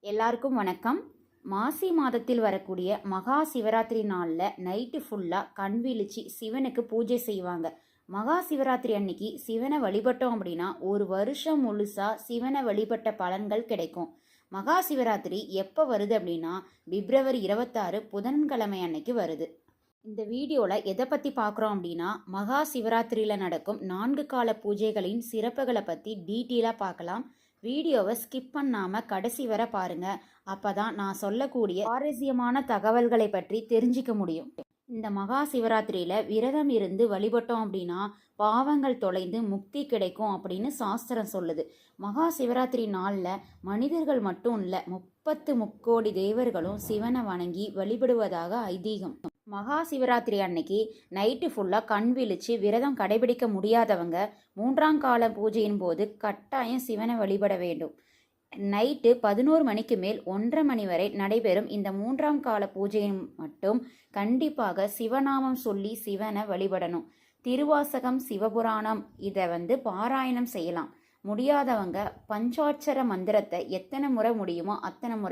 எல்லாருக்கும் வணக்கம். மாசி மாதத்தில் வரக்கூடிய மகா சிவராத்திரி நாளில் நைட்டு ஃபுல்லாக கண் விழிச்சு சிவனுக்கு பூஜை செய்வாங்க. மகா சிவராத்திரி அன்னைக்கு சிவனை வழிபட்டோம் அப்படின்னா ஒரு வருஷம் முழுசாக சிவனை வழிபட்ட பலன்கள் கிடைக்கும். மகா சிவராத்திரி எப்போ வருது அப்படின்னா பிப்ரவரி 26 புதன்கிழமை அன்னைக்கு வருது. இந்த வீடியோவில் எதை பற்றி பார்க்குறோம் அப்படின்னா மகா சிவராத்திரியில் நடக்கும் 4 கால பூஜைகளின் சிறப்புகளை பற்றி டீட்டெயிலாக பார்க்கலாம். வீடியோவை ஸ்கிப் பண்ணாமல் கடைசி வரை பாருங்கள். அப்போ தான் நான் சொல்லக்கூடிய சுவாரஸ்யமான தகவல்களை பற்றி தெரிஞ்சிக்க முடியும். இந்த மகா சிவராத்திரியில் விரதம் இருந்து வழிபட்டோம் அப்படின்னா பாவங்கள் தொலைந்து முக்தி கிடைக்கும் அப்படின்னு சாஸ்திரம் சொல்லுது. மகா சிவராத்திரி நாளில் மனிதர்கள் மட்டும் இல்லை, 30 முக்கோடி தேவர்களும் சிவனை வணங்கி வழிபடுவதாக ஐதீகம். மகா சிவராத்திரி அன்னைக்கு நைட்டு ஃபுல்லாக கண் விழிச்சு விரதம் கடைபிடிக்க முடியாதவங்க 3ஆம் கால பூஜையின் போது கட்டாயம் சிவனை வழிபட வேண்டும். நைட்டு 11 மணிக்கு மேல் 1:30 மணி வரை நடைபெறும் இந்த 3ஆம் கால பூஜையின் மட்டும் கண்டிப்பாக சிவநாமம் சொல்லி சிவனை வழிபடணும். திருவாசகம், சிவபுராணம் இதை பாராயணம் செய்யலாம். முடியாதவங்க பஞ்சாட்சர மந்திரத்தை எத்தனை முறை முடியுமோ அத்தனை முறை